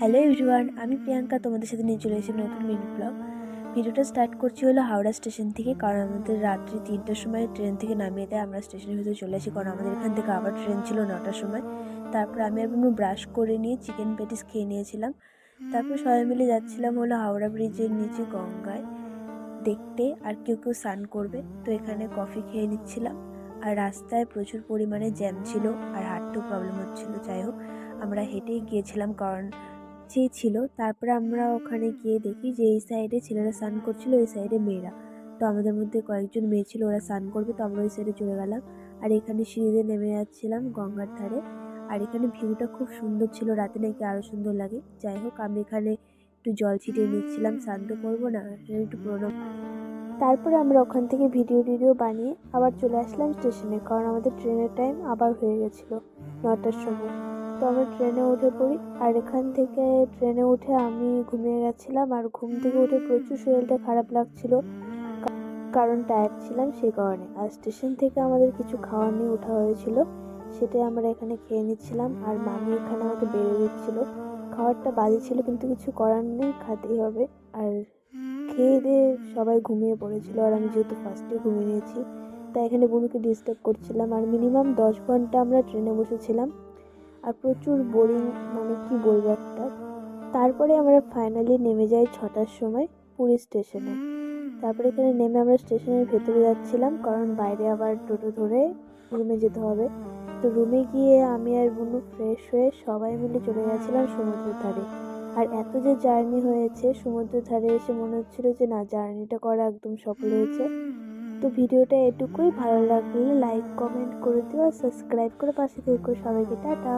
Hello everyone, আমি প্রিয়াঙ্কা তোমাদের সাথে নিয়ে চলে এসেছি নতুন মিনি ব্লগ। ভিডিওটা স্টার্ট করছি হলো হাওড়া স্টেশন থেকে, কারণ আমাদের রাত্রি 3টার সময় ট্রেন থেকে নামিয়ে দেয়। আমরা স্টেশনের ভিতরে চলে আসি, কারণ আমাদের এখান থেকে আবার ট্রেন ছিল 9টার সময়। তারপর আমি আর বোনু ব্রাশ করে নিয়ে চিকেন প্যাটিস খেয়ে নিয়েছিলাম। তারপর সবাই মিলে যাচ্ছিলাম হলো হাওড়া ব্রিজের নিচে গঙ্গায় দেখতে, আর কেউ কেউ স্নান করবে। তো এখানে কফি খেয়ে নিচ্ছিলাম, আর রাস্তায় প্রচুর পরিমাণে জ্যাম ছিল আর হাঁটতেও প্রবলেম হচ্ছিল। যাই হোক, আমরা হেঁটেই গিয়েছিলাম কারণ ছিল। তারপরে আমরা ওখানে গিয়ে দেখি যে এই সাইডে ছেলেরা স্নান করছিল, এই সাইডে মেয়েরা। তো আমাদের মধ্যে কয়েকজন মেয়ে ছিল, ওরা স্নান করবে, তো আমরা ওই সাইডে চলে গেলাম। আর এখানে সিঁড়িতে নেমে যাচ্ছিলাম গঙ্গার ধারে। আর এখানে ভিউটা খুব সুন্দর ছিল, রাতে নাকি আরও সুন্দর লাগে। যাই হোক, আমি এখানে একটু জল ছিটিয়ে নিচ্ছিলাম, স্নান তো করবো না, একটু পুরোনো। তারপরে আমরা ওখান থেকে ভিডিও বানিয়ে আবার চলে আসলাম স্টেশনে, কারণ আমাদের ট্রেনের টাইম আবার হয়ে গেছিলো 9টার সময়। তো আমরা ট্রেনে উঠে পড়ি, আর এখান থেকে ট্রেনে উঠে আমি ঘুমিয়ে গেছিলাম, আর ঘুম থেকে উঠে প্রচুর শরীরটা খারাপ লাগছিল, কারণ টায়ার্ড ছিলাম সেই কারণে। আর স্টেশন থেকে আমাদের কিছু খাওয়ার নিয়ে ওঠা হয়েছিল, সেটাই আমরা এখানে খেয়ে নিচ্ছিলাম। আর মামি এখানে আমাকে বেড়ে দিচ্ছিল। খাবারটা বাজে ছিল, কিন্তু কিছু করার নেই, খেতেই হবে। আর খেয়ে দিয়ে সবাই ঘুমিয়ে পড়েছিল, আর আমি যেহেতু ফার্স্টে ঘুমিয়ে নিয়েছি, তাই এখানে বোনকে ডিস্টার্ব করছিলাম। আর মিনিমাম 10 ঘন্টা আমরা ট্রেনে বসেছিলাম, আর প্রচুর বোরিং, মানে কি বলবো একটা। তারপরে আমরা ফাইনালি নেমে যাই 6টার সময় পুরী স্টেশনে। তারপরে এখানে নেমে আমরা স্টেশনের ভেতরে যাচ্ছিলাম, কারণ বাইরে আবার টোটো ধরে রুমে যেতে হবে। তো রুমে গিয়ে আমি আর বুনু ফ্রেশ হয়ে সবাই মিলে চলে গেছিলাম সমুদ্রের ধারে। আর এত যে জার্নি হয়েছে, সমুদ্রের ধারে এসে মনে হচ্ছিল যে না, জার্নিটা করা একদম সফল হয়েছে। তো ভিডিওটা এটুকুই। ভালো লাগলে লাইক কমেন্ট করে দিও, আর সাবস্ক্রাইব করে পাশে থেকো। সবাইকে টাটা।